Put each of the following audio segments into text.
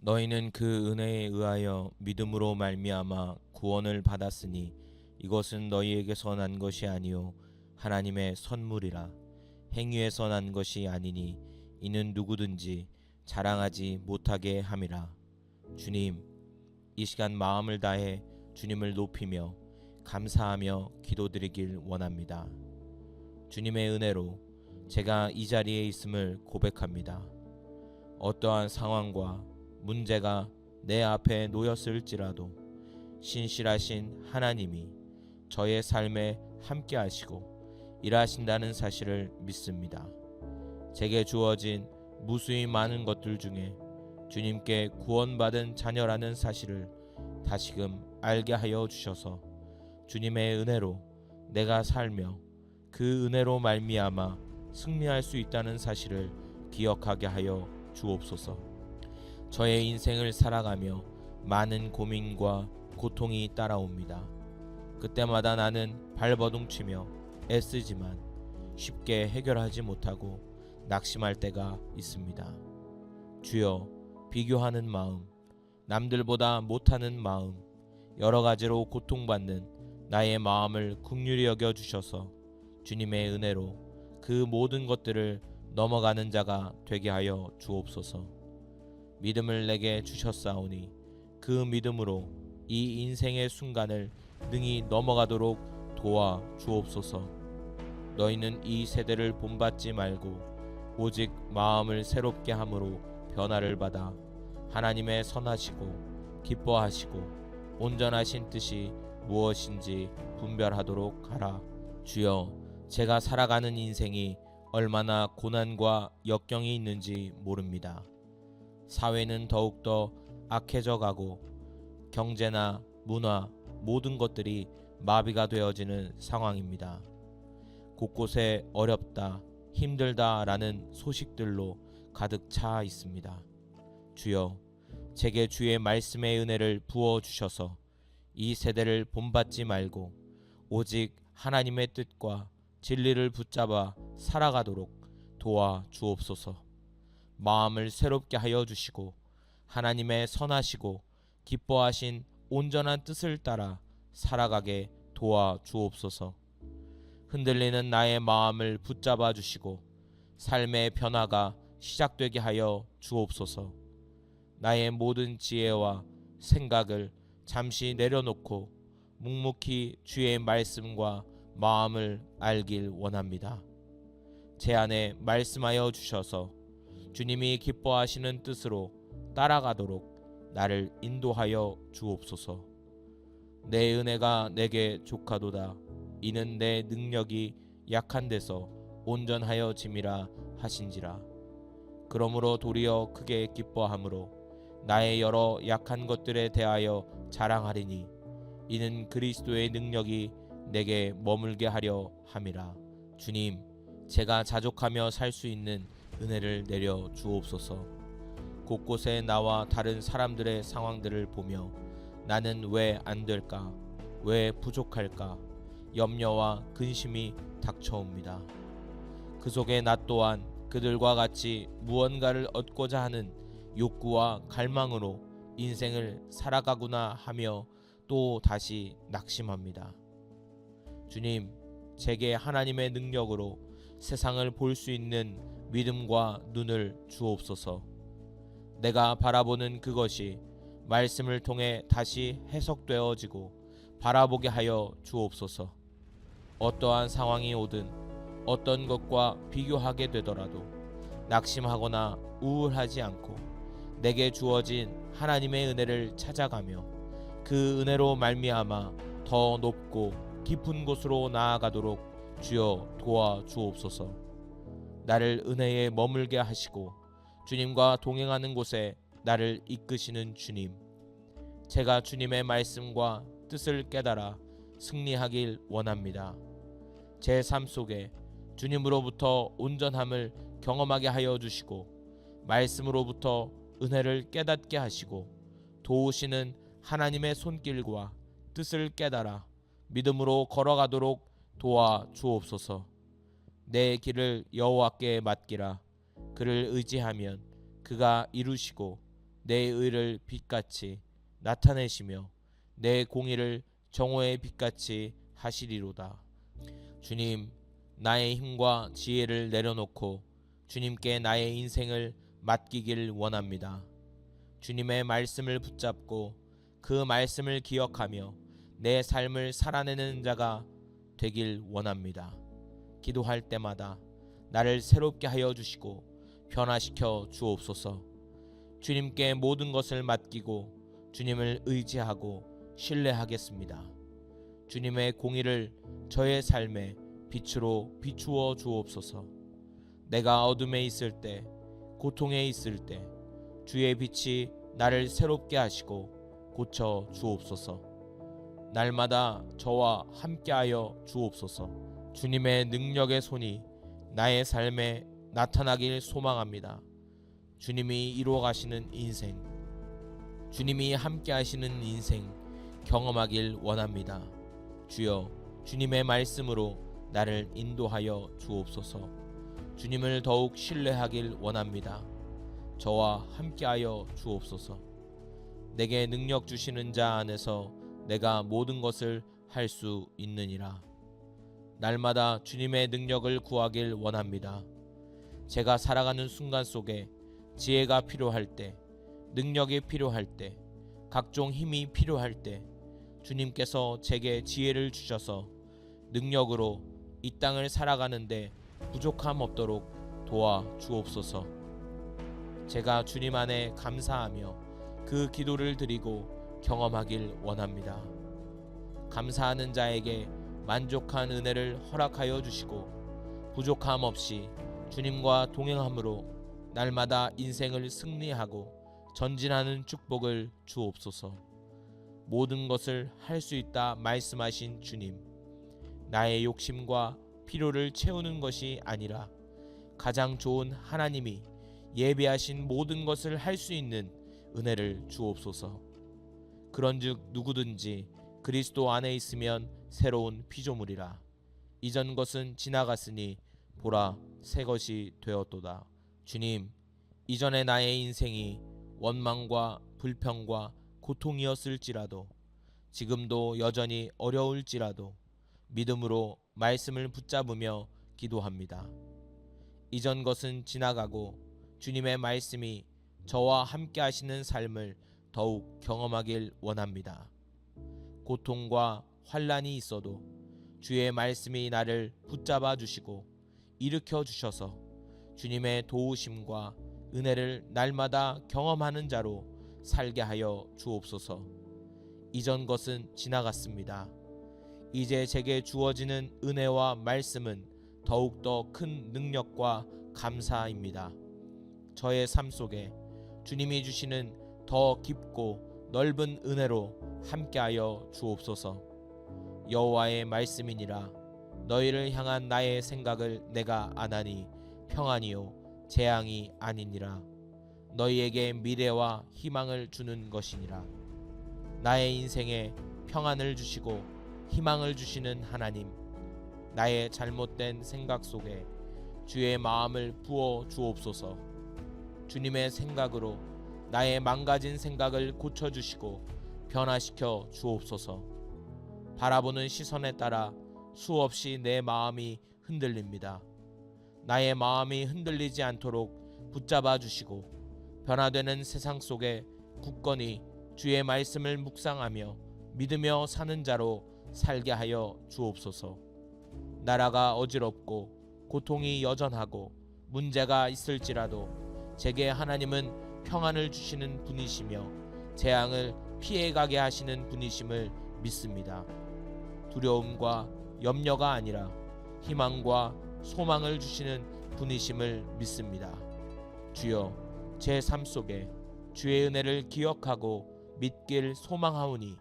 너희는 그 은혜에 의하여 믿음으로 말미암아 구원을 받았으니 이것은 너희에게서 난 것이 아니요 하나님의 선물이라. 행위에서 난 것이 아니니 이는 누구든지 자랑하지 못하게 함이라. 주님, 이 시간 마음을 다해 주님을 높이며 감사하며 기도드리길 원합니다. 주님의 은혜로 제가 이 자리에 있음을 고백합니다. 어떠한 상황과 문제가 내 앞에 놓였을지라도 신실하신 하나님이 저의 삶에 함께 하시고 일하신다는 사실을 믿습니다. 제게 주어진 무수히 많은 것들 중에 주님께 구원받은 자녀라는 사실을 다시금 알게 하여 주셔서 주님의 은혜로 내가 살며 그 은혜로 말미암아 승리할 수 있다는 사실을 기억하게 하여 주옵소서. 저의 인생을 살아가며 많은 고민과 고통이 따라옵니다. 그때마다 나는 발버둥치며 애쓰지만 쉽게 해결하지 못하고 낙심할 때가 있습니다. 주여, 비교하는 마음, 남들보다 못하는 마음, 여러 가지로 고통받는 나의 마음을 긍휼히 여겨 주셔서 주님의 은혜로 그 모든 것들을 넘어가는 자가 되게 하여 주옵소서. 믿음을 내게 주셨사오니 그 믿음으로 이 인생의 순간을 능히 넘어가도록 도와 주옵소서. 너희는 이 세대를 본받지 말고 오직 마음을 새롭게 함으로 변화를 받아 하나님의 선하시고 기뻐하시고 온전하신 뜻이 무엇인지 분별하도록 하라. 주여, 제가 살아가는 인생이 얼마나 고난과 역경이 있는지 모릅니다. 사회는 더욱더 악해져 가고 경제나 문화 모든 것들이 마비가 되어지는 상황입니다. 곳곳에 어렵다, 힘들다 라는 소식들로 가득 차 있습니다. 주여, 제게 주의 말씀의 은혜를 부어 주셔서 이 세대를 본받지 말고 오직 하나님의 뜻과 진리를 붙잡아 살아가도록 도와 주옵소서. 마음을 새롭게 하여 주시고 하나님의 선하시고 기뻐하신 온전한 뜻을 따라 살아가게 도와 주옵소서. 흔들리는 나의 마음을 붙잡아 주시고 삶의 변화가 시작되게 하여 주옵소서. 나의 모든 지혜와 생각을 잠시 내려놓고 묵묵히 주의 말씀과 마음을 알길 원합니다. 제 안에 말씀하여 주셔서 주님이 기뻐하시는 뜻으로 따라가도록 나를 인도하여 주옵소서. 내 은혜가 내게 족하도다. 이는 내 능력이 약한 데서 온전하여 짐이라 하신지라. 그러므로 도리어 크게 기뻐함으로 나의 여러 약한 것들에 대하여 자랑하리니 이는 그리스도의 능력이 내게 머물게 하려 함이라. 주님, 제가 자족하며 살 수 있는 은혜를 내려 주옵소서. 곳곳에 나와 다른 사람들의 상황들을 보며 나는 왜 안 될까? 왜 부족할까? 염려와 근심이 닥쳐옵니다. 그 속에 나 또한 그들과 같이 무언가를 얻고자 하는 욕구와 갈망으로 인생을 살아가구나 하며 또 다시 낙심합니다. 주님, 제게 하나님의 능력으로 세상을 볼 수 있는 믿음과 눈을 주옵소서. 내가 바라보는 그것이 말씀을 통해 다시 해석되어지고 바라보게 하여 주옵소서. 어떠한 상황이 오든 어떤 것과 비교하게 되더라도 낙심하거나 우울하지 않고 내게 주어진 하나님의 은혜를 찾아가며 그 은혜로 말미암아 더 높고 깊은 곳으로 나아가도록 주여 도와 주옵소서. 나를 은혜에 머물게 하시고 주님과 동행하는 곳에 나를 이끄시는 주님, 제가 주님의 말씀과 뜻을 깨달아 승리하길 원합니다. 제 삶 속에 주님으로부터 온전함을 경험하게 하여 주시고 말씀으로부터 은혜를 깨닫게 하시고 도우시는 하나님의 손길과 뜻을 깨달아 믿음으로 걸어가도록 도와 주옵소서. 내 길을 여호와께 맡기라. 그를 의지하면 그가 이루시고 내 의를 빛같이 나타내시며 내 공의를 정오의 빛같이 하시리로다. 주님, 나의 힘과 지혜를 내려놓고 주님께 나의 인생을 맡기길 원합니다. 주님의 말씀을 붙잡고 그 말씀을 기억하며 내 삶을 살아내는 자가 되길 원합니다. 기도할 때마다 나를 새롭게 하여 주시고 변화시켜 주옵소서. 주님께 모든 것을 맡기고 주님을 의지하고 신뢰하겠습니다. 주님의 공의를 저의 삶에 빛으로 비추어 주옵소서. 내가 어둠에 있을 때, 고통에 있을 때 주의 빛이 나를 새롭게 하시고 고쳐 주옵소서. 날마다 저와 함께하여 주옵소서. 주님의 능력의 손이 나의 삶에 나타나길 소망합니다. 주님이 이루어 가시는 인생, 주님이 함께 하시는 인생 경험하길 원합니다. 주여, 주님의 말씀으로 나를 인도하여 주옵소서. 주님을 더욱 신뢰하길 원합니다. 저와 함께하여 주옵소서. 내게 능력 주시는 자 안에서 내가 모든 것을 할 수 있느니라. 날마다 주님의 능력을 구하길 원합니다. 제가 살아가는 순간 속에 지혜가 필요할 때, 능력이 필요할 때, 각종 힘이 필요할 때 주님께서 제게 지혜를 주셔서 능력으로 이 땅을 살아가는데 부족함 없도록 도와 주옵소서. 제가 주님 안에 감사하며 그 기도를 드리고 경험하길 원합니다. 감사하는 자에게 만족한 은혜를 허락하여 주시고 부족함 없이 주님과 동행함으로 날마다 인생을 승리하고 전진하는 축복을 주옵소서. 모든 것을 할 수 있다 말씀하신 주님, 나의 욕심과 필요를 채우는 것이 아니라 가장 좋은 하나님이 예비하신 모든 것을 할 수 있는 은혜를 주옵소서. 그런즉 누구든지 그리스도 안에 있으면 새로운 피조물이라. 이전 것은 지나갔으니 보라 새 것이 되었도다. 주님, 이전의 나의 인생이 원망과 불평과 고통이었을지라도 지금도 여전히 어려울지라도 믿음으로 말씀을 붙잡으며 기도합니다. 이전 것은 지나가고 주님의 말씀이 저와 함께 하시는 삶을 더욱 경험하길 원합니다. 고통과 환난이 있어도 주의 말씀이 나를 붙잡아 주시고 일으켜 주셔서 주님의 도우심과 은혜를 날마다 경험하는 자로 살게 하여 주옵소서. 이전 것은 지나갔습니다. 이제 제게 주어지는 은혜와 말씀은 더욱더 큰 능력과 감사입니다. 저의 삶 속에 주님이 주시는 더 깊고 넓은 은혜로 함께하여 주옵소서. 여호와의 말씀이니라. 너희를 향한 나의 생각을 내가 아나니 평안이요 재앙이 아니니라. 너희에게 미래와 희망을 주는 것이니라. 나의 인생에 평안을 주시고 희망을 주시는 하나님, 나의 잘못된 생각 속에 주의 마음을 부어 주옵소서. 주님의 생각으로 나의 망가진 생각을 고쳐주시고 변화시켜 주옵소서. 바라보는 시선에 따라 수없이 내 마음이 흔들립니다. 나의 마음이 흔들리지 않도록 붙잡아 주시고 변화되는 세상 속에 굳건히 주의 말씀을 묵상하며 믿으며 사는 자로 살게 하여 주옵소서. 나라가 어지럽고 고통이 여전하고 문제가 있을지라도 제게 하나님은 평안을 주시는 분이시며 재앙을 피해가게 하시는 분이심을 믿습니다. 두려움과 염려가 아니라 희망과 소망을 주시는 분이심을 믿습니다. 주여, 제 삶 속에 주의 은혜를 기억하고 믿길 소망하오니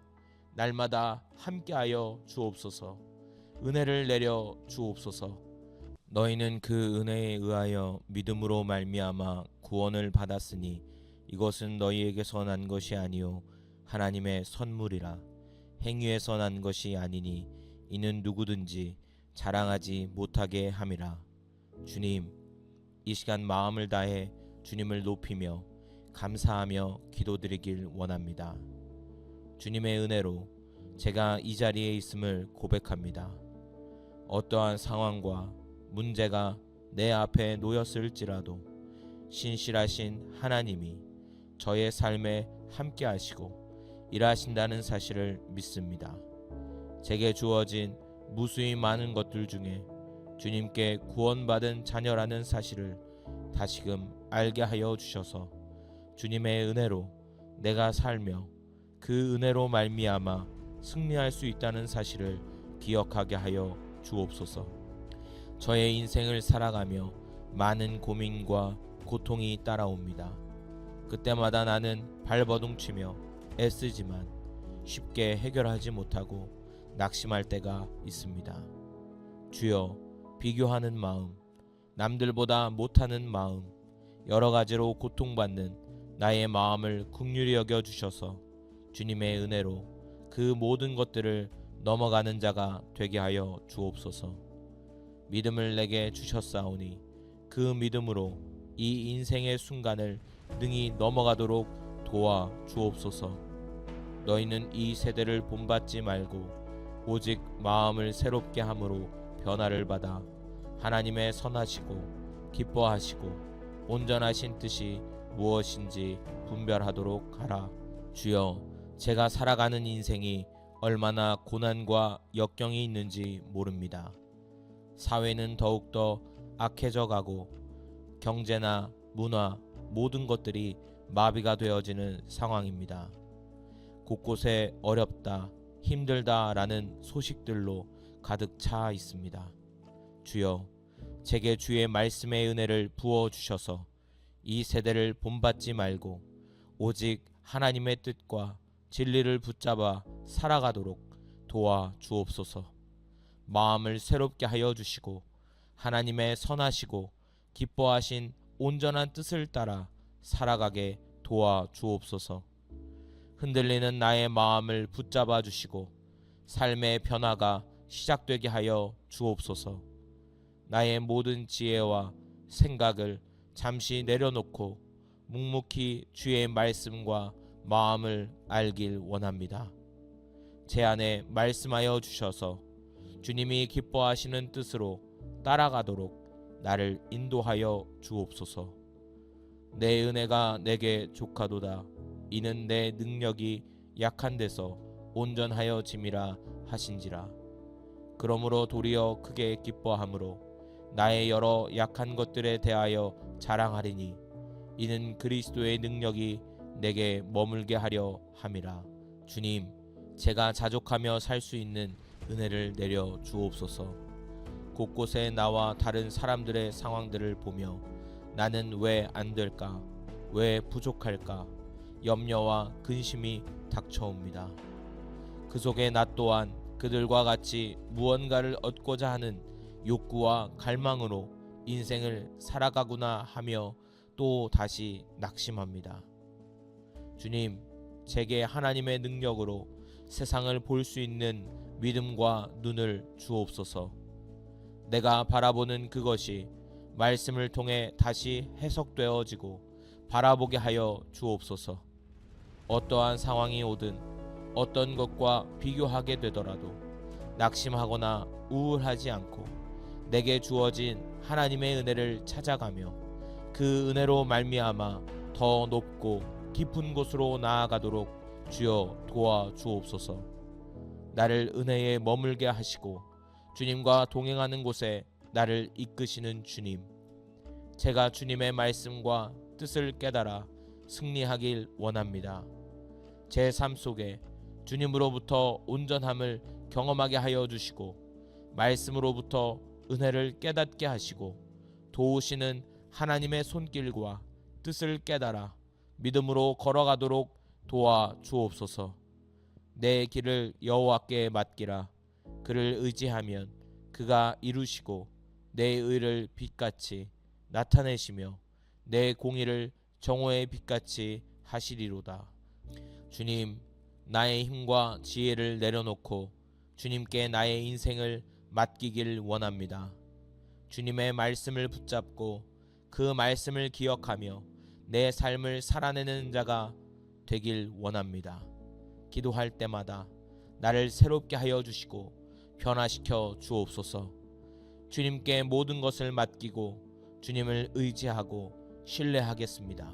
날마다 함께하여 주옵소서. 은혜를 내려 주옵소서. 너희는 그 은혜에 의하여 믿음으로 말미암아 구원을 받았으니 이것은 너희에게서 난 것이 아니요 하나님의 선물이라. 행위에서 난 것이 아니니 이는 누구든지 자랑하지 못하게 함이라. 주님, 이 시간 마음을 다해 주님을 높이며 감사하며 기도드리길 원합니다. 주님의 은혜로 제가 이 자리에 있음을 고백합니다. 어떠한 상황과 문제가 내 앞에 놓였을지라도 신실하신 하나님이 저의 삶에 함께 하시고 일하신다는 사실을 믿습니다. 제게 주어진 무수히 많은 것들 중에 주님께 구원받은 자녀라는 사실을 다시금 알게 하여 주셔서 주님의 은혜로 내가 살며 그 은혜로 말미암아 승리할 수 있다는 사실을 기억하게 하여 주옵소서. 저의 인생을 살아가며 많은 고민과 고통이 따라옵니다. 그때마다 나는 발버둥치며 애쓰지만 쉽게 해결하지 못하고 낙심할 때가 있습니다. 주여, 비교하는 마음, 남들보다 못하는 마음, 여러 가지로 고통받는 나의 마음을 긍휼히 여겨 주셔서 주님의 은혜로 그 모든 것들을 넘어가는 자가 되게 하여 주옵소서. 믿음을 내게 주셨사오니 그 믿음으로 이 인생의 순간을 능히 넘어가도록 도와 주옵소서. 너희는 이 세대를 본받지 말고 오직 마음을 새롭게 함으로 변화를 받아 하나님의 선하시고 기뻐하시고 온전하신 뜻이 무엇인지 분별하도록 하라. 주여, 제가 살아가는 인생이 얼마나 고난과 역경이 있는지 모릅니다. 사회는 더욱더 악해져 가고 경제나 문화 모든 것들이 마비가 되어지는 상황입니다. 곳곳에 어렵다, 힘들다 라는 소식들로 가득 차 있습니다. 주여, 제게 주의 말씀의 은혜를 부어 주셔서 이 세대를 본받지 말고 오직 하나님의 뜻과 진리를 붙잡아 살아가도록 도와 주옵소서. 마음을 새롭게 하여 주시고 하나님의 선하시고 기뻐하신 온전한 뜻을 따라 살아가게 도와 주옵소서. 흔들리는 나의 마음을 붙잡아 주시고 삶의 변화가 시작되게 하여 주옵소서. 나의 모든 지혜와 생각을 잠시 내려놓고 묵묵히 주의 말씀과 마음을 알길 원합니다. 제 안에 말씀하여 주셔서 주님이 기뻐하시는 뜻으로 따라가도록 나를 인도하여 주옵소서. 내 은혜가 내게 족하도다. 이는 내 능력이 약한 데서 온전하여 짐이라 하신지라. 그러므로 도리어 크게 기뻐함으로 나의 여러 약한 것들에 대하여 자랑하리니 이는 그리스도의 능력이 내게 머물게 하려 함이라. 주님, 제가 자족하며 살 수 있는 은혜를 내려 주옵소서. 곳곳에 나와 다른 사람들의 상황들을 보며 나는 왜 안 될까? 왜 부족할까? 염려와 근심이 닥쳐옵니다. 그 속에 나 또한 그들과 같이 무언가를 얻고자 하는 욕구와 갈망으로 인생을 살아가구나 하며 또 다시 낙심합니다. 주님, 제게 하나님의 능력으로 세상을 볼 수 있는 믿음과 눈을 주옵소서. 내가 바라보는 그것이 말씀을 통해 다시 해석되어지고 바라보게 하여 주옵소서. 어떠한 상황이 오든 어떤 것과 비교하게 되더라도 낙심하거나 우울하지 않고 내게 주어진 하나님의 은혜를 찾아가며 그 은혜로 말미암아 더 높고 깊은 곳으로 나아가도록 주여 도와 주옵소서. 나를 은혜에 머물게 하시고 주님과 동행하는 곳에 나를 이끄시는 주님, 제가 주님의 말씀과 뜻을 깨달아 승리하길 원합니다. 제 삶 속에 주님으로부터 온전함을 경험하게 하여 주시고 말씀으로부터 은혜를 깨닫게 하시고 도우시는 하나님의 손길과 뜻을 깨달아 믿음으로 걸어가도록 도와 주옵소서. 내 길을 여호와께 맡기라. 그를 의지하면 그가 이루시고 내 의를 빛같이 나타내시며 내 공의를 정오의 빛같이 하시리로다. 주님, 나의 힘과 지혜를 내려놓고 주님께 나의 인생을 맡기길 원합니다. 주님의 말씀을 붙잡고 그 말씀을 기억하며 내 삶을 살아내는 자가 되길 원합니다. 기도할 때마다 나를 새롭게 하여 주시고 변화시켜 주옵소서. 주님께 모든 것을 맡기고 주님을 의지하고 신뢰하겠습니다.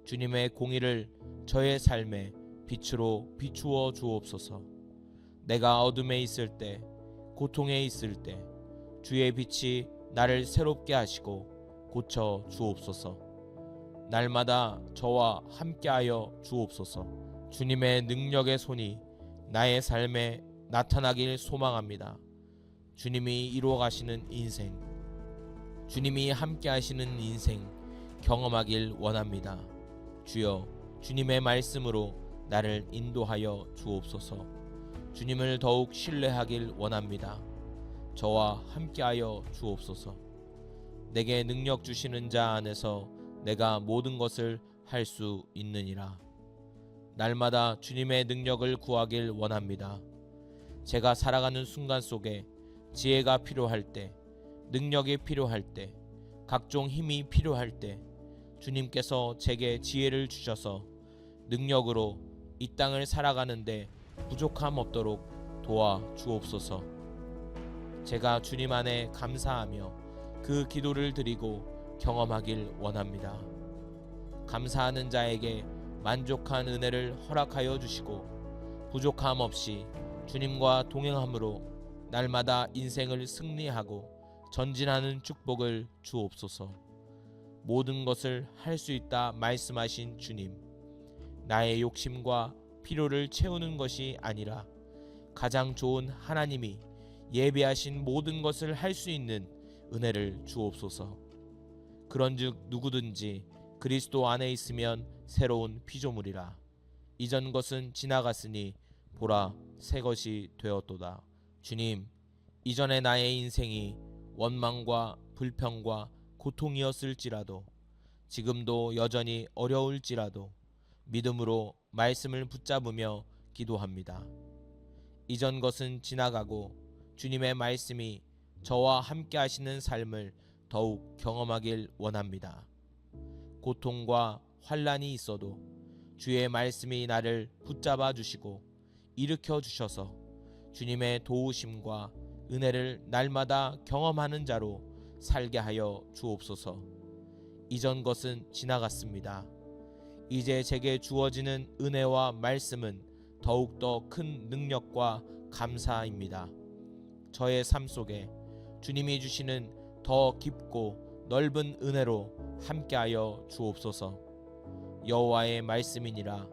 주님의 공의를 저의 삶에 빛으로 비추어 주옵소서. 내가 어둠에 있을 때, 고통에 있을 때 주의 빛이 나를 새롭게 하시고 고쳐 주옵소서. 날마다 저와 함께하여 주옵소서. 주님의 능력의 손이 나의 삶에 나타나길 소망합니다. 주님이 이루어 가시는 인생, 주님이 함께 하시는 인생 경험하길 원합니다. 주여, 주님의 말씀으로 나를 인도하여 주옵소서. 주님을 더욱 신뢰하길 원합니다. 저와 함께하여 주옵소서. 내게 능력 주시는 자 안에서 내가 모든 것을 할 수 있느니라. 날마다 주님의 능력을 구하길 원합니다. 제가 살아가는 순간 속에 지혜가 필요할 때, 능력이 필요할 때, 각종 힘이 필요할 때 주님께서 제게 지혜를 주셔서 능력으로 이 땅을 살아가는데 부족함 없도록 도와 주옵소서. 제가 주님 안에 감사하며 그 기도를 드리고 경험하길 원합니다. 감사하는 자에게 만족한 은혜를 허락하여 주시고 부족함 없이 주님과 동행함으로 날마다 인생을 승리하고 전진하는 축복을 주옵소서. 모든 것을 할 수 있다 말씀하신 주님, 나의 욕심과 필요를 채우는 것이 아니라 가장 좋은 하나님이 예비하신 모든 것을 할 수 있는 은혜를 주옵소서. 그런즉 누구든지 그리스도 안에 있으면 새로운 피조물이라. 이전 것은 지나갔으니 보라 새 것이 되었도다. 주님, 이전의 나의 인생이 원망과 불평과 고통이었을지라도 지금도 여전히 어려울지라도 믿음으로 말씀을 붙잡으며 기도합니다. 이전 것은 지나가고 주님의 말씀이 저와 함께 하시는 삶을 더욱 경험하길 원합니다. 고통과 환난이 있어도 주의 말씀이 나를 붙잡아 주시고 일으켜 주셔서 주님의 도우심과 은혜를 날마다 경험하는 자로 살게 하여 주옵소서. 이전 것은 지나갔습니다. 이제 제게 주어지는 은혜와 말씀은 더욱더 큰 능력과 감사입니다. 저의 삶 속에 주님이 주시는 더 깊고 넓은 은혜로 함께하여 주옵소서. 여호와의 말씀이니라.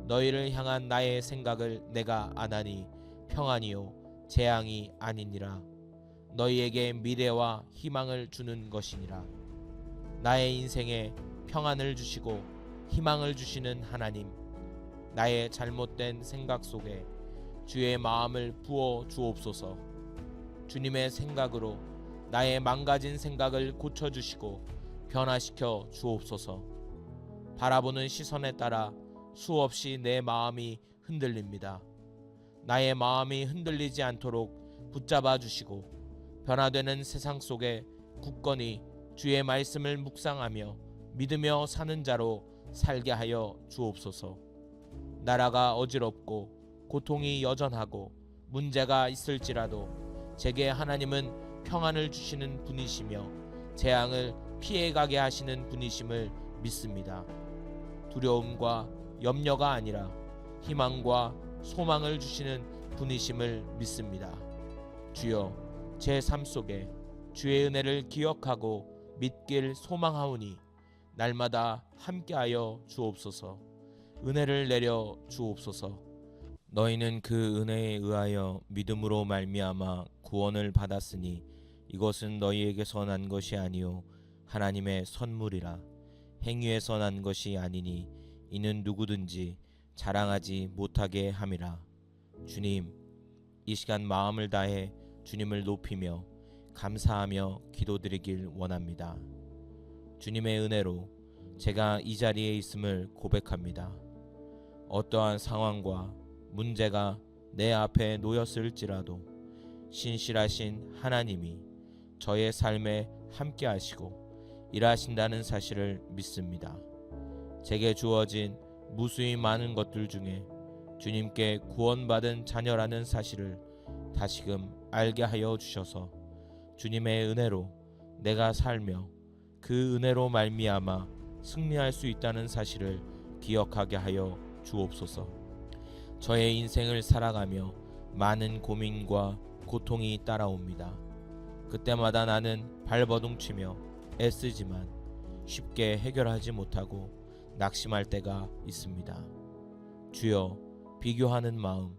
너희를 향한 나의 생각을 내가 아나니 평안이요 재앙이 아니니라. 너희에게 미래와 희망을 주는 것이니라. 나의 인생에 평안을 주시고 희망을 주시는 하나님, 나의 잘못된 생각 속에 주의 마음을 부어 주옵소서. 주님의 생각으로 나의 망가진 생각을 고쳐주시고 변화시켜 주옵소서. 바라보는 시선에 따라 수없이 내 마음이 흔들립니다. 나의 마음이 흔들리지 않도록 붙잡아 주시고 변화되는 세상 속에 굳건히 주의 말씀을 묵상하며 믿으며 사는 자로 살게 하여 주옵소서. 나라가 어지럽고 고통이 여전하고 문제가 있을지라도 제게 하나님은 평안을 주시는 분이시며 재앙을 피해가게 하시는 분이심을 믿습니다. 두려움과 염려가 아니라 희망과 소망을 주시는 분이심을 믿습니다. 주여, 제 삶 속에 주의 은혜를 기억하고 믿길 소망하오니 날마다 함께하여 주옵소서. 은혜를 내려 주옵소서. 너희는 그 은혜에 의하여 믿음으로 말미암아 구원을 받았으니 이것은 너희에게서 난 것이 아니요 하나님의 선물이라. 행위에서 난 것이 아니니 이는 누구든지 자랑하지 못하게 함이라. 주님, 이 시간 마음을 다해 주님을 높이며 감사하며 기도드리길 원합니다. 주님의 은혜로 제가 이 자리에 있음을 고백합니다. 어떠한 상황과 문제가 내 앞에 놓였을지라도 신실하신 하나님이 저의 삶에 함께 하시고 일하신다는 사실을 믿습니다. 제게 주어진 무수히 많은 것들 중에 주님께 구원받은 자녀라는 사실을 다시금 알게 하여 주셔서 주님의 은혜로 내가 살며 그 은혜로 말미암아 승리할 수 있다는 사실을 기억하게 하여 주옵소서. 저의 인생을 살아가며 많은 고민과 고통이 따라옵니다. 그때마다 나는 발버둥치며 애쓰지만 쉽게 해결하지 못하고 낙심할 때가 있습니다. 주여, 비교하는 마음,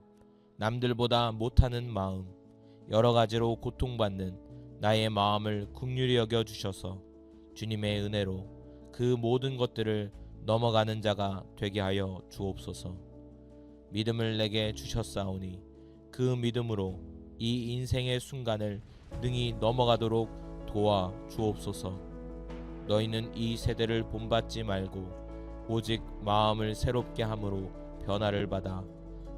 남들보다 못하는 마음, 여러 가지로 고통받는 나의 마음을 긍휼히 여겨 주셔서 주님의 은혜로 그 모든 것들을 넘어가는 자가 되게 하여 주옵소서. 믿음을 내게 주셨사오니 그 믿음으로 이 인생의 순간을 능히 넘어가도록 도와 주옵소서. 너희는 이 세대를 본받지 말고 오직 마음을 새롭게 함으로 변화를 받아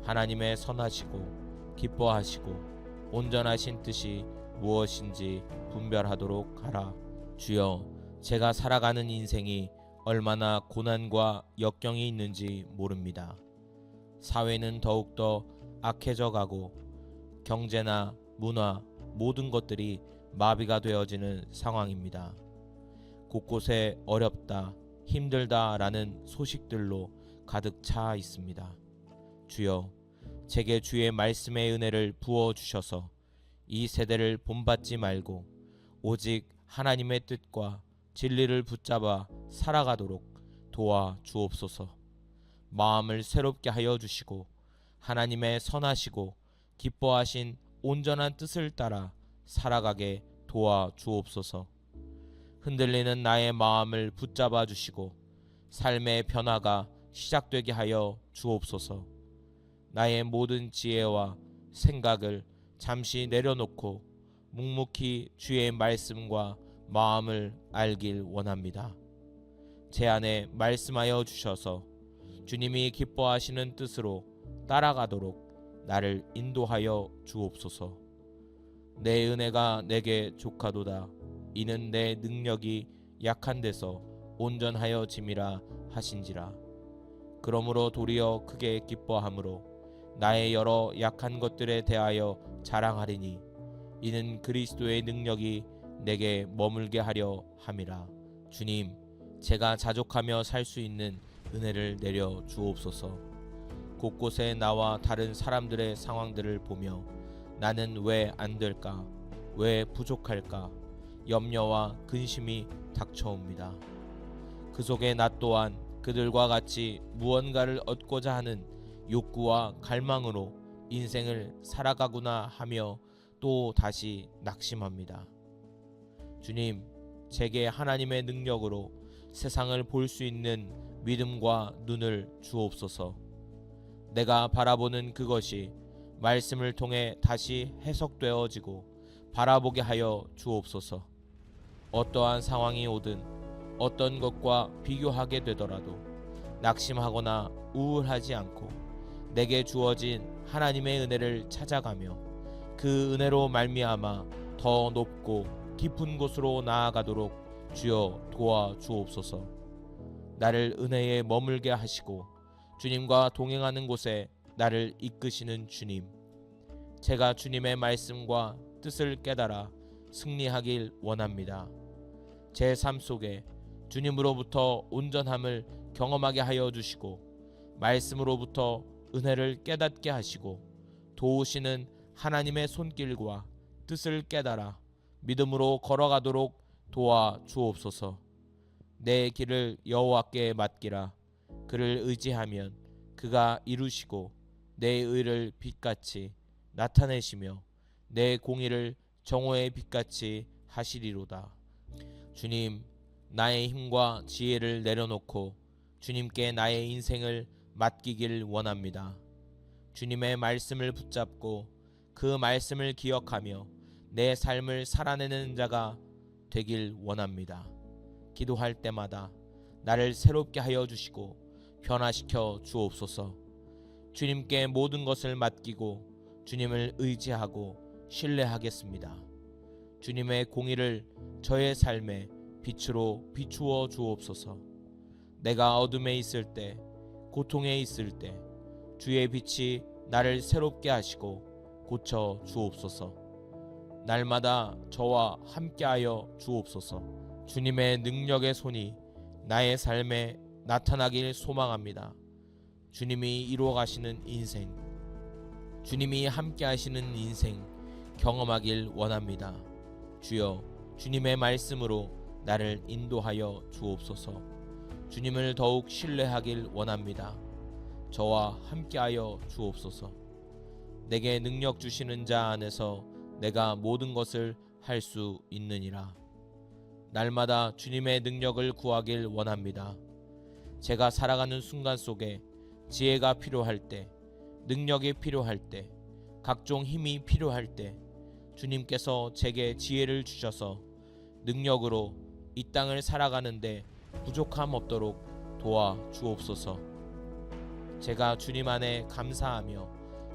하나님의 선하시고 기뻐하시고 온전하신 뜻이 무엇인지 분별하도록 하라. 주여, 제가 살아가는 인생이 얼마나 고난과 역경이 있는지 모릅니다. 사회는 더욱더 악해져 가고 경제나 문화 모든 것들이 마비가 되어지는 상황입니다. 곳곳에 어렵다, 힘들다 라는 소식들로 가득 차 있습니다. 주여, 제게 주의 말씀의 은혜를 부어 주셔서 이 세대를 본받지 말고 오직 하나님의 뜻과 진리를 붙잡아 살아가도록 도와 주옵소서. 마음을 새롭게 하여 주시고 하나님의 선하시고 기뻐하신 온전한 뜻을 따라 살아가게 도와 주옵소서. 흔들리는 나의 마음을 붙잡아 주시고 삶의 변화가 시작되게 하여 주옵소서. 나의 모든 지혜와 생각을 잠시 내려놓고 묵묵히 주의 말씀과 마음을 알길 원합니다. 제 안에 말씀하여 주셔서 주님이 기뻐하시는 뜻으로 따라가도록 나를 인도하여 주옵소서. 내 은혜가 내게 족하도다. 이는 내 능력이 약한 데서 온전하여 짐이라 하신지라. 그러므로 도리어 크게 기뻐함으로 나의 여러 약한 것들에 대하여 자랑하리니 이는 그리스도의 능력이 내게 머물게 하려 함이라. 주님, 제가 자족하며 살 수 있는 은혜를 내려 주옵소서. 곳곳에 나와 다른 사람들의 상황들을 보며 나는 왜 안 될까? 왜 부족할까? 염려와 근심이 닥쳐옵니다. 그 속에 나 또한 그들과 같이 무언가를 얻고자 하는 욕구와 갈망으로 인생을 살아가구나 하며 또 다시 낙심합니다. 주님, 제게 하나님의 능력으로 세상을 볼 수 있는 믿음과 눈을 주옵소서. 내가 바라보는 그것이 말씀을 통해 다시 해석되어지고 바라보게 하여 주옵소서. 어떠한 상황이 오든 어떤 것과 비교하게 되더라도 낙심하거나 우울하지 않고 내게 주어진 하나님의 은혜를 찾아가며 그 은혜로 말미암아 더 높고 깊은 곳으로 나아가도록 주여 도와 주옵소서. 나를 은혜에 머물게 하시고 주님과 동행하는 곳에 나를 이끄시는 주님, 제가 주님의 말씀과 뜻을 깨달아 승리하길 원합니다. 제 삶 속에 주님으로부터 온전함을 경험하게 하여 주시고 말씀으로부터 은혜를 깨닫게 하시고 도우시는 하나님의 손길과 뜻을 깨달아 믿음으로 걸어가도록 도와 주옵소서. 내 길을 여호와께 맡기라. 그를 의지하면 그가 이루시고 내 의를 빛같이 나타내시며 내 공의를 정오의 빛같이 하시리로다. 주님, 나의 힘과 지혜를 내려놓고 주님께 나의 인생을 맡기길 원합니다. 주님의 말씀을 붙잡고 그 말씀을 기억하며 내 삶을 살아내는 자가 되길 원합니다. 기도할 때마다 나를 새롭게 하여 주시고 변화시켜 주옵소서. 주님께 모든 것을 맡기고 주님을 의지하고 신뢰하겠습니다. 주님의 공의를 저의 삶에 빛으로 비추어 주옵소서. 내가 어둠에 있을 때, 고통에 있을 때 주의 빛이 나를 새롭게 하시고 고쳐 주옵소서. 날마다 저와 함께하여 주옵소서. 주님의 능력의 손이 나의 삶에 나타나길 소망합니다. 주님이 이루어 가시는 인생, 주님이 함께 하시는 인생 경험하길 원합니다. 주여, 주님의 말씀으로 나를 인도하여 주옵소서. 주님을 더욱 신뢰하길 원합니다. 저와 함께하여 주옵소서. 내게 능력 주시는 자 안에서 내가 모든 것을 할 수 있느니라. 날마다 주님의 능력을 구하길 원합니다. 제가 살아가는 순간 속에 지혜가 필요할 때, 능력이 필요할 때, 각종 힘이 필요할 때 주님께서 제게 지혜를 주셔서 능력으로 이 땅을 살아가는데 부족함 없도록 도와 주옵소서. 제가 주님 안에 감사하며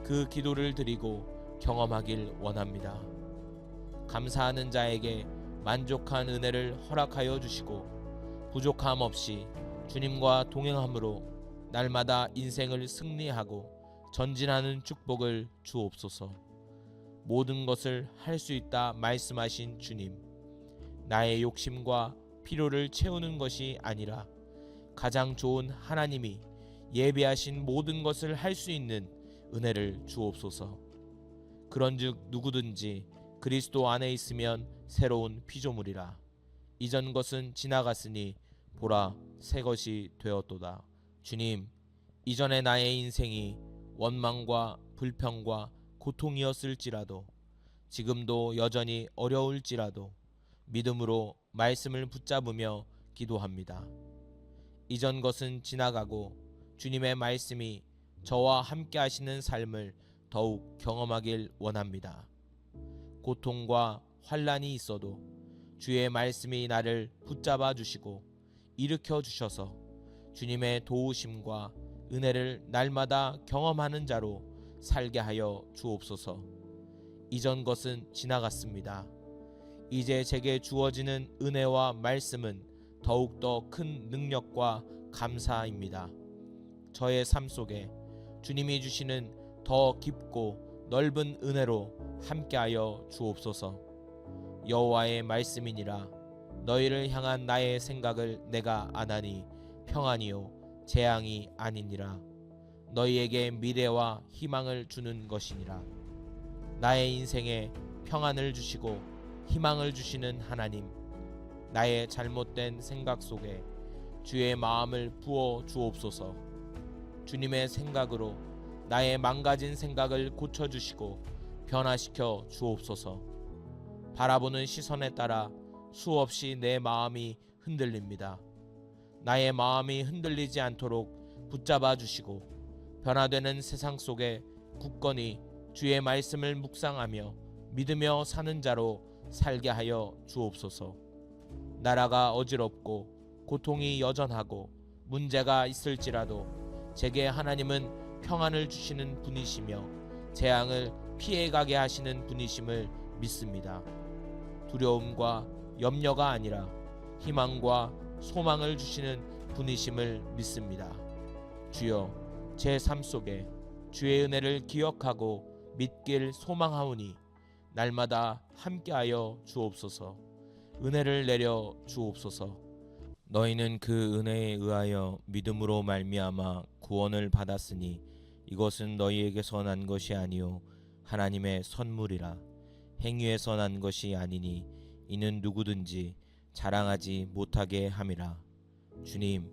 그 기도를 드리고 경험하길 원합니다. 감사하는 자에게 만족한 은혜를 허락하여 주시고 부족함 없이 주님과 동행함으로 날마다 인생을 승리하고 전진하는 축복을 주옵소서. 모든 것을 할 수 있다 말씀하신 주님, 나의 욕심과 필요를 채우는 것이 아니라 가장 좋은 하나님이 예비하신 모든 것을 할 수 있는 은혜를 주옵소서. 그런즉 누구든지 그리스도 안에 있으면 새로운 피조물이라. 이전 것은 지나갔으니 보라 새 것이 되었도다. 주님, 이전의 나의 인생이 원망과 불평과 고통이었을지라도, 지금도 여전히 어려울지라도 믿음으로 말씀을 붙잡으며 기도합니다. 이전 것은 지나가고 주님의 말씀이 저와 함께 하시는 삶을 더욱 경험하길 원합니다. 고통과 환난이 있어도 주의 말씀이 나를 붙잡아 주시고 일으켜 주셔서 주님의 도우심과 은혜를 날마다 경험하는 자로 살게 하여 주옵소서. 이전 것은 지나갔습니다. 이제 제게 주어지는 은혜와 말씀은 더욱더 큰 능력과 감사입니다. 저의 삶 속에 주님이 주시는 더 깊고 넓은 은혜로 함께하여 주옵소서. 여호와의 말씀이니라. 너희를 향한 나의 생각을 내가 아나니 평안이요 재앙이 아니니라. 너희에게 미래와 희망을 주는 것이니라. 나의 인생에 평안을 주시고 희망을 주시는 하나님, 나의 잘못된 생각 속에 주의 마음을 부어 주옵소서. 주님의 생각으로 나의 망가진 생각을 고쳐주시고 변화시켜 주옵소서. 바라보는 시선에 따라 수없이 내 마음이 흔들립니다. 나의 마음이 흔들리지 않도록 붙잡아 주시고 변화되는 세상 속에 굳건히 주의 말씀을 묵상하며 믿으며 사는 자로 살게 하여 주옵소서. 나라가 어지럽고 고통이 여전하고 문제가 있을지라도 제게 하나님은 평안을 주시는 분이시며 재앙을 피해가게 하시는 분이심을 믿습니다. 두려움과 염려가 아니라 희망과 소망을 주시는 분이심을 믿습니다. 주여, 제 삶 속에 주의 은혜를 기억하고 믿길 소망하오니 날마다 함께하여 주옵소서. 은혜를 내려 주옵소서. 너희는 그 은혜에 의하여 믿음으로 말미암아 구원을 받았으니 이것은 너희에게서 난 것이 아니요 하나님의 선물이라. 행위에서 난 것이 아니니 이는 누구든지 자랑하지 못하게 함이라. 주님,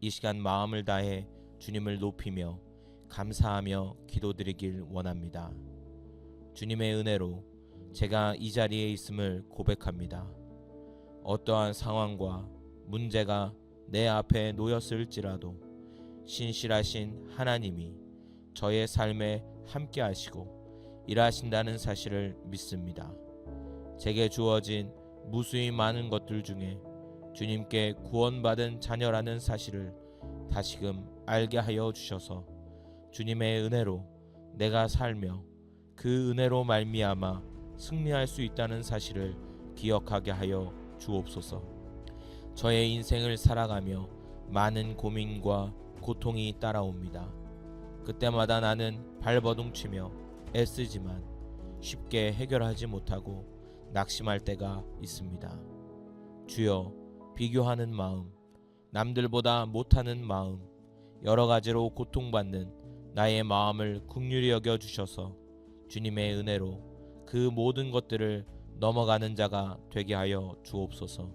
이 시간 마음을 다해 주님을 높이며 감사하며 기도드리길 원합니다. 주님의 은혜로 제가 이 자리에 있음을 고백합니다. 어떠한 상황과 문제가 내 앞에 놓였을지라도 신실하신 하나님이 저의 삶에 함께 하시고 일하신다는 사실을 믿습니다. 제게 주어진 무수히 많은 것들 중에 주님께 구원받은 자녀라는 사실을 다시금 알게 하여 주셔서 주님의 은혜로 내가 살며 그 은혜로 말미암아 승리할 수 있다는 사실을 기억하게 하여 주옵소서. 저의 인생을 살아가며 많은 고민과 고통이 따라옵니다. 그때마다 나는 발버둥치며 애쓰지만 쉽게 해결하지 못하고 낙심할 때가 있습니다. 주여, 비교하는 마음, 남들보다 못하는 마음, 여러 가지로 고통받는 나의 마음을 긍휼히 여겨 주셔서 주님의 은혜로 그 모든 것들을 넘어가는 자가 되게 하여 주옵소서.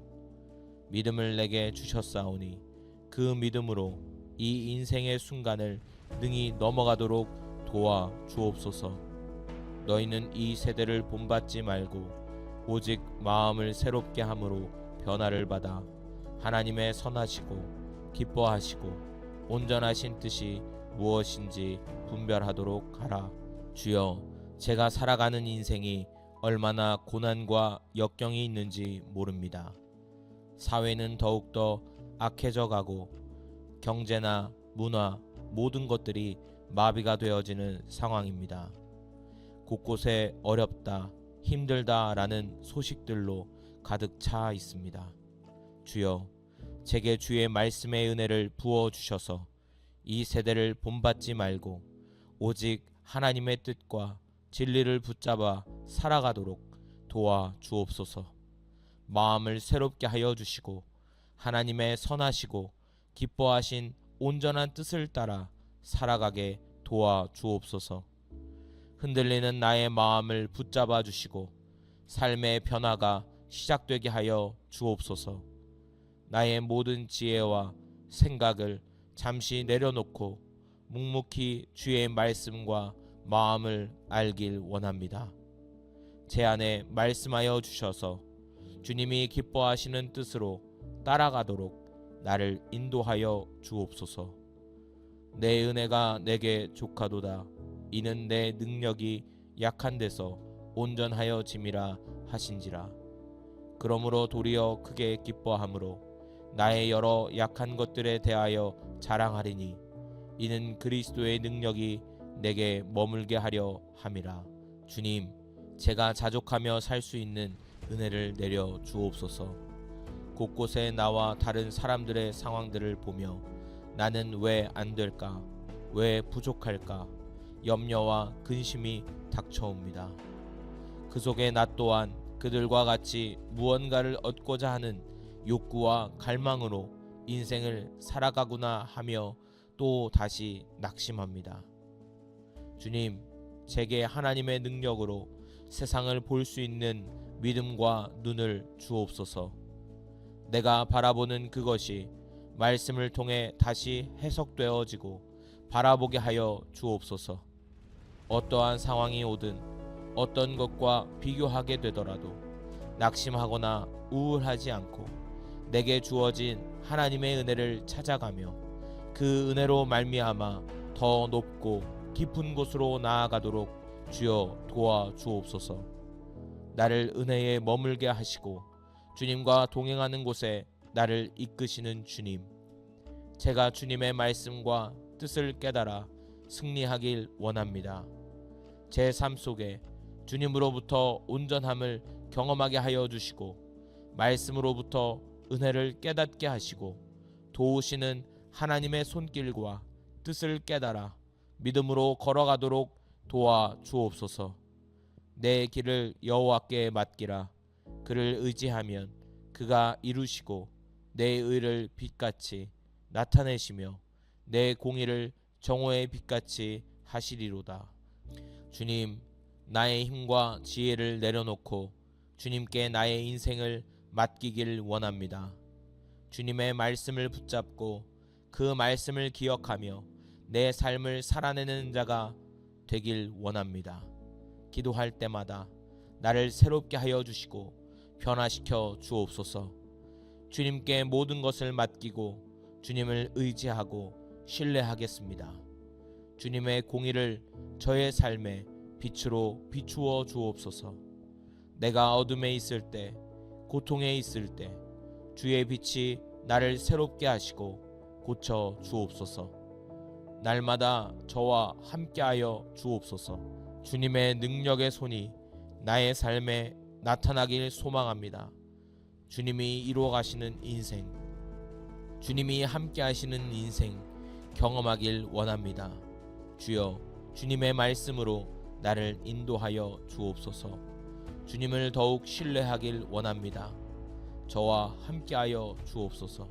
믿음을 내게 주셨사오니 그 믿음으로 이 인생의 순간을 능히 넘어가도록 도와 주옵소서. 너희는 이 세대를 본받지 말고 오직 마음을 새롭게 함으로 변화를 받아 하나님의 선하시고 기뻐하시고 온전하신 뜻이 무엇인지 분별하도록 하라. 주여, 제가 살아가는 인생이 얼마나 고난과 역경이 있는지 모릅니다. 사회는 더욱더 악해져 가고 경제나 문화 모든 것들이 마비가 되어지는 상황입니다. 곳곳에 어렵다, 힘들다 라는 소식들로 가득 차 있습니다. 주여, 제게 주의 말씀의 은혜를 부어 주셔서 이 세대를 본받지 말고 오직 하나님의 뜻과 진리를 붙잡아 살아가도록 도와 주옵소서. 마음을 새롭게 하여 주시고 하나님의 선하시고 기뻐하신 온전한 뜻을 따라 살아가게 도와 주옵소서. 흔들리는 나의 마음을 붙잡아 주시고 삶의 변화가 시작되게 하여 주옵소서. 나의 모든 지혜와 생각을 잠시 내려놓고 묵묵히 주의 말씀과 마음을 알길 원합니다. 제 안에 말씀하여 주셔서 주님이 기뻐하시는 뜻으로 따라가도록 나를 인도하여 주옵소서. 내 은혜가 내게 족하도다. 이는 내 능력이 약한 데서 온전하여 짐이라 하신지라. 그러므로 도리어 크게 기뻐함으로 나의 여러 약한 것들에 대하여 자랑하리니 이는 그리스도의 능력이 내게 머물게 하려 함이라. 주님, 제가 자족하며 살 수 있는 은혜를 내려 주옵소서. 곳곳에 나와 다른 사람들의 상황들을 보며 나는 왜 안 될까? 왜 부족할까? 염려와 근심이 닥쳐옵니다. 그 속에 나 또한 그들과 같이 무언가를 얻고자 하는 욕구와 갈망으로 인생을 살아가구나 하며 또 다시 낙심합니다. 주님, 제게 하나님의 능력으로 세상을 볼 수 있는 믿음과 눈을 주옵소서. 내가 바라보는 그것이 말씀을 통해 다시 해석되어지고 바라보게 하여 주옵소서. 어떠한 상황이 오든 어떤 것과 비교하게 되더라도 낙심하거나 우울하지 않고 내게 주어진 하나님의 은혜를 찾아가며 그 은혜로 말미암아 더 높고 깊은 곳으로 나아가도록 주여 도와 주옵소서. 나를 은혜에 머물게 하시고 주님과 동행하는 곳에 나를 이끄시는 주님, 제가 주님의 말씀과 뜻을 깨달아 승리하길 원합니다. 제 삶 속에 주님으로부터 온전함을 경험하게 하여 주시고 말씀으로부터 은혜를 깨닫게 하시고 도우시는 하나님의 손길과 뜻을 깨달아 믿음으로 걸어가도록 도와 주옵소서. 내 길을 여호와께 맡기라. 그를 의지하면 그가 이루시고 내 의를 빛같이 나타내시며 내 공의를 정오의 빛같이 하시리로다. 주님, 나의 힘과 지혜를 내려놓고 주님께 나의 인생을 맡기길 원합니다. 주님의 말씀을 붙잡고 그 말씀을 기억하며 내 삶을 살아내는 자가 되길 원합니다. 기도할 때마다 나를 새롭게 하여 주시고 변화시켜 주옵소서. 주님께 모든 것을 맡기고 주님을 의지하고 신뢰하겠습니다. 주님의 공의를 저의 삶에 빛으로 비추어 주옵소서. 내가 어둠에 있을 때, 고통에 있을 때 주의 빛이 나를 새롭게 하시고 고쳐 주옵소서. 날마다 저와 함께하여 주옵소서. 주님의 능력의 손이 나의 삶에 나타나길 소망합니다. 주님이 이루어 가시는 인생, 주님이 함께 하시는 인생 경험하길 원합니다. 주여, 주님의 말씀으로 나를 인도하여 주옵소서. 주님을 더욱 신뢰하길 원합니다. 저와 함께하여 주옵소서.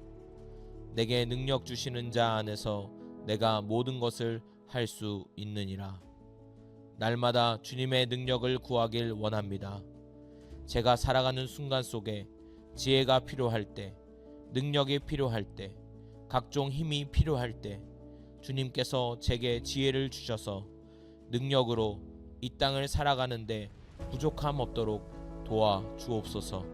내게 능력 주시는 자 안에서 내가 모든 것을 할 수 있느니라. 날마다 주님의 능력을 구하길 원합니다. 제가 살아가는 순간 속에 지혜가 필요할 때, 능력이 필요할 때, 각종 힘이 필요할 때 주님께서 제게 지혜를 주셔서 능력으로 이 땅을 살아가는데 부족함 없도록 도와 주옵소서.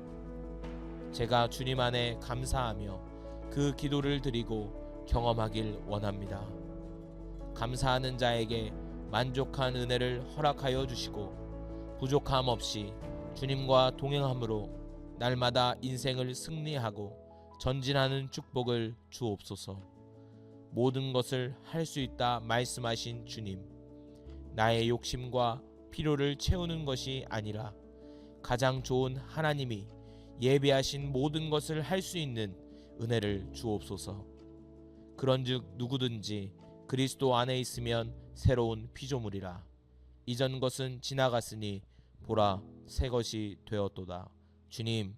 제가 주님 안에 감사하며 그 기도를 드리고 경험하길 원합니다. 감사하는 자에게 만족한 은혜를 허락하여 주시고 부족함 없이 주님과 동행함으로 날마다 인생을 승리하고 전진하는 축복을 주옵소서. 모든 것을 할 수 있다 말씀하신 주님, 나의 욕심과 필요를 채우는 것이 아니라 가장 좋은 하나님이 예비하신 모든 것을 할 수 있는 은혜를 주옵소서. 그런즉 누구든지 그리스도 안에 있으면 새로운 피조물이라. 이전 것은 지나갔으니 보라 새 것이 되었도다. 주님,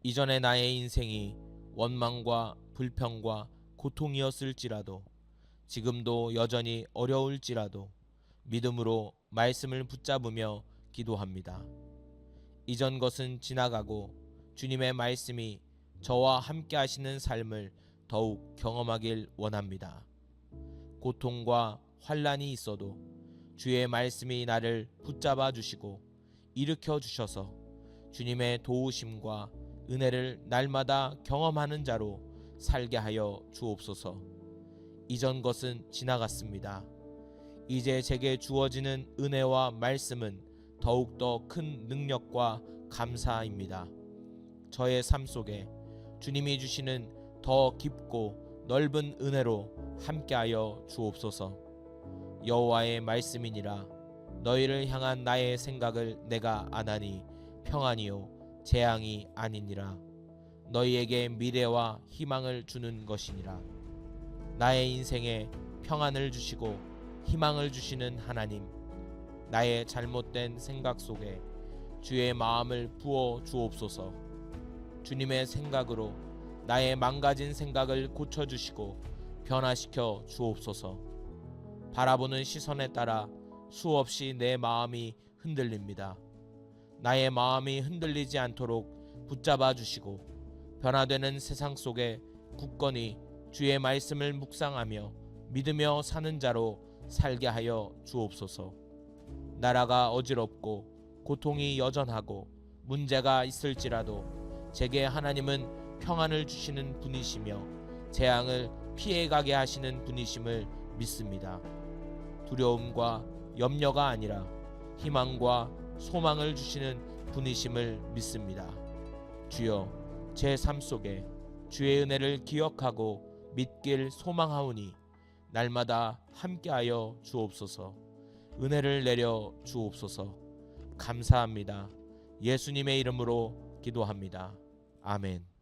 이전의 나의 인생이 원망과 불평과 고통이었을지라도 지금도 여전히 어려울지라도 믿음으로 말씀을 붙잡으며 기도합니다. 이전 것은 지나가고 주님의 말씀이 저와 함께 하시는 삶을 더욱 경험하길 원합니다. 고통과 환난이 있어도 주의 말씀이 나를 붙잡아 주시고 일으켜 주셔서 주님의 도우심과 은혜를 날마다 경험하는 자로 살게 하여 주옵소서. 이전 것은 지나갔습니다. 이제 제게 주어지는 은혜와 말씀은 더욱더 큰 능력과 감사입니다. 저의 삶 속에 주님이 주시는 더 깊고 넓은 은혜로 함께하여 주옵소서. 여호와의 말씀이니라. 너희를 향한 나의 생각을 내가 아나니 평안이요 재앙이 아니니라. 너희에게 미래와 희망을 주는 것이니라. 나의 인생에 평안을 주시고 희망을 주시는 하나님, 나의 잘못된 생각 속에 주의 마음을 부어 주옵소서. 주님의 생각으로 나의 망가진 생각을 고쳐주시고 변화시켜 주옵소서. 바라보는 시선에 따라 수없이 내 마음이 흔들립니다. 나의 마음이 흔들리지 않도록 붙잡아 주시고 변화되는 세상 속에 굳건히 주의 말씀을 묵상하며 믿으며 사는 자로 살게 하여 주옵소서. 나라가 어지럽고 고통이 여전하고 문제가 있을지라도 제게 하나님은 평안을 주시는 분이시며 재앙을 피해가게 하시는 분이심을 믿습니다. 두려움과 염려가 아니라 희망과 소망을 주시는 분이심을 믿습니다. 주여, 제 삶 속에 주의 은혜를 기억하고 믿길 소망하오니 날마다 함께하여 주옵소서. 은혜를 내려 주옵소서. 감사합니다. 예수님의 이름으로 기도합니다. 아멘.